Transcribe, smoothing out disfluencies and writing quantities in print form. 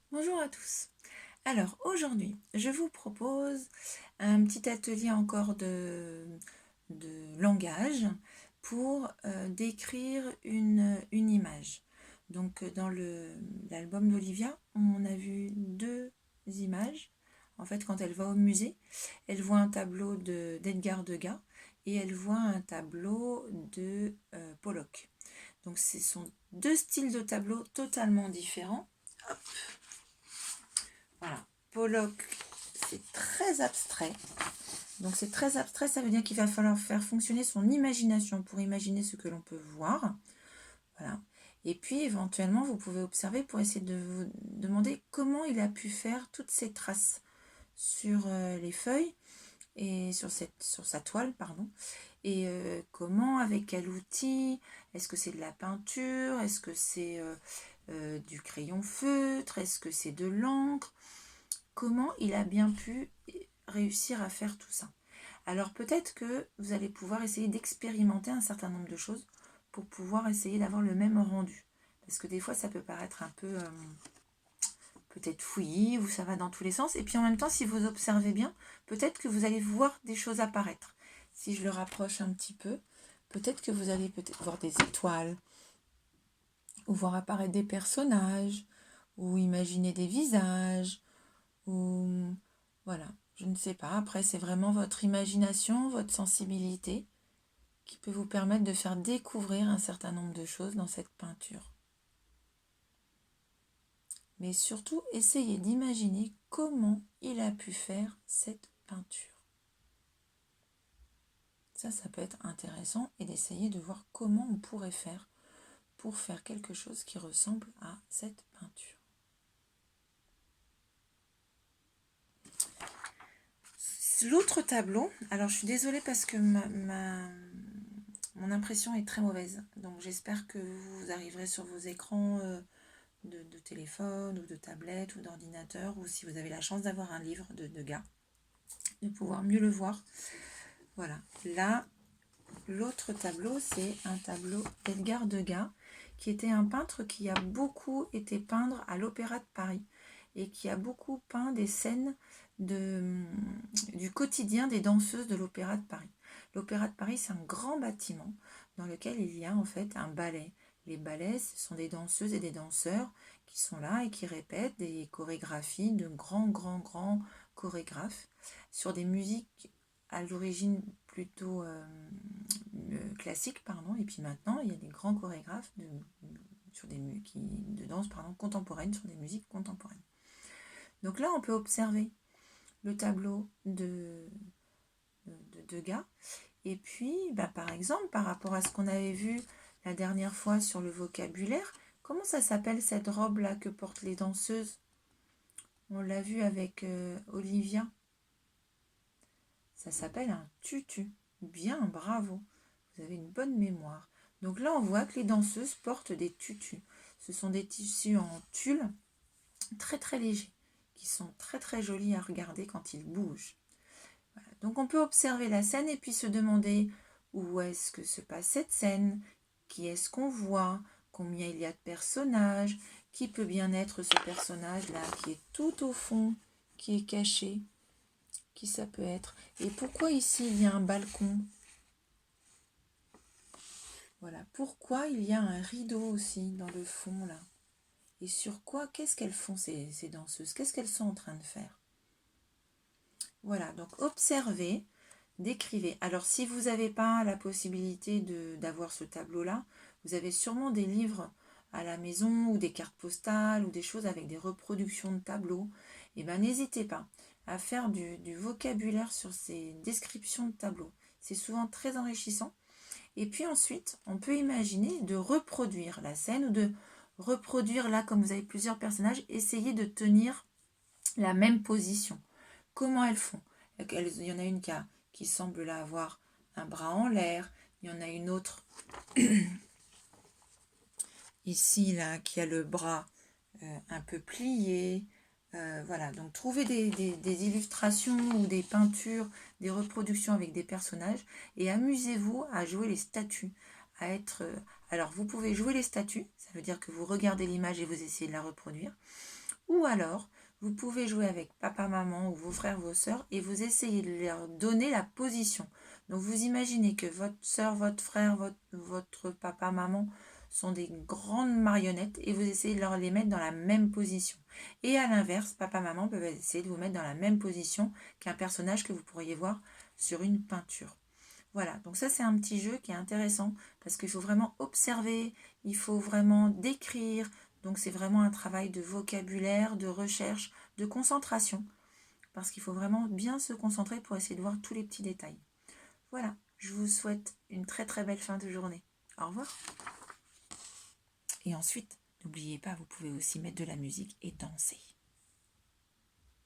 Bonjour à tous. Alors aujourd'hui, je vous propose un petit atelier encore de langage pour décrire une image. Donc dans l'album d'Olivia, on a vu deux images. En fait, quand elle va au musée, elle voit un tableau d'Edgar Degas et elle voit un tableau de Pollock. Donc ce sont deux styles de tableaux totalement différents. Voilà. Pollock, c'est très abstrait. Donc c'est très abstrait, ça veut dire qu'il va falloir faire fonctionner son imagination pour imaginer ce que l'on peut voir. Voilà. Et puis éventuellement, vous pouvez observer pour essayer de vous demander comment il a pu faire toutes ces traces sur les feuilles et sur sa toile, pardon. Et comment, avec quel outil, est-ce que c'est de la peinture, est-ce que c'est du crayon feutre, est-ce que c'est de l'encre, comment il a bien pu réussir à faire tout ça. Alors peut-être que vous allez pouvoir essayer d'expérimenter un certain nombre de choses pour pouvoir essayer d'avoir le même rendu. Parce que des fois, ça peut paraître un peu peut-être fouillis ou ça va dans tous les sens. Et puis en même temps, si vous observez bien, peut-être que vous allez voir des choses apparaître. Si je le rapproche un petit peu, peut-être que vous allez peut-être voir des étoiles, ou voir apparaître des personnages, ou imaginer des visages, ou voilà, je ne sais pas. Après, c'est vraiment votre imagination, votre sensibilité qui peut vous permettre de faire découvrir un certain nombre de choses dans cette peinture. Mais surtout, essayez d'imaginer comment il a pu faire cette peinture. Ça peut être intéressant et d'essayer de voir comment on pourrait faire pour faire quelque chose qui ressemble à cette peinture. L'autre tableau, alors je suis désolée parce que mon impression est très mauvaise, donc j'espère que vous arriverez sur vos écrans de téléphone ou de tablette ou d'ordinateur, ou si vous avez la chance d'avoir un livre de Degas, de pouvoir mieux le voir. Voilà, là, l'autre tableau, c'est un tableau d'Edgar Degas, qui était un peintre qui a beaucoup été peindre à l'Opéra de Paris et qui a beaucoup peint des scènes du quotidien des danseuses de l'Opéra de Paris. L'Opéra de Paris, c'est un grand bâtiment dans lequel il y a en fait un ballet. Les ballets, ce sont des danseuses et des danseurs qui sont là et qui répètent des chorégraphies de grands chorégraphes sur des musiques à l'origine plutôt classiques, pardon, et puis maintenant il y a des grands chorégraphes de danse contemporaine sur des musiques contemporaines. Donc là, on peut observer le tableau de Degas. Et puis, par exemple, par rapport à ce qu'on avait vu la dernière fois sur le vocabulaire, comment ça s'appelle cette robe-là que portent les danseuses? On l'a vu avec Olivia. Ça s'appelle un tutu. Bien, bravo. Vous avez une bonne mémoire. Donc là, on voit que les danseuses portent des tutus. Ce sont des tissus en tulle très légers, qui sont très jolis à regarder quand ils bougent. Voilà. Donc on peut observer la scène et puis se demander où est-ce que se passe cette scène, qui est-ce qu'on voit, combien il y a de personnages, qui peut bien être ce personnage-là qui est tout au fond, qui est caché, qui ça peut être. Et pourquoi ici il y a un balcon? Voilà, pourquoi il y a un rideau aussi dans le fond là? Et sur quoi, qu'est-ce qu'elles font ces danseuses? Qu'est-ce qu'elles sont en train de faire? Voilà, donc observez, décrivez. Alors si vous n'avez pas la possibilité d'avoir ce tableau-là, vous avez sûrement des livres à la maison ou des cartes postales ou des choses avec des reproductions de tableaux. Et bien n'hésitez pas à faire du vocabulaire sur ces descriptions de tableaux. C'est souvent très enrichissant. Et puis ensuite, on peut imaginer de reproduire la scène ou de reproduire là, comme vous avez plusieurs personnages, essayez de tenir la même position. Comment elles font? Il y en a une qui semble là avoir un bras en l'air, il y en a une autre ici là qui a le bras un peu plié. Voilà, donc trouvez des illustrations ou des peintures, des reproductions avec des personnages et amusez-vous à jouer les statues, à être... alors vous pouvez jouer les statues, ça veut dire que vous regardez l'image et vous essayez de la reproduire, Ou alors, vous pouvez jouer avec papa, maman ou vos frères, vos sœurs et vous essayez de leur donner la position. Donc vous imaginez que votre sœur, votre frère, votre papa, maman sont des grandes marionnettes et vous essayez de leur les mettre dans la même position. Et à l'inverse, papa, maman peuvent essayer de vous mettre dans la même position qu'un personnage que vous pourriez voir sur une peinture. Voilà, donc ça c'est un petit jeu qui est intéressant parce qu'il faut vraiment observer, il faut vraiment décrire, donc c'est vraiment un travail de vocabulaire, de recherche, de concentration, parce qu'il faut vraiment bien se concentrer pour essayer de voir tous les petits détails. Voilà, je vous souhaite une très très belle fin de journée. Au revoir. Et ensuite, n'oubliez pas, vous pouvez aussi mettre de la musique et danser.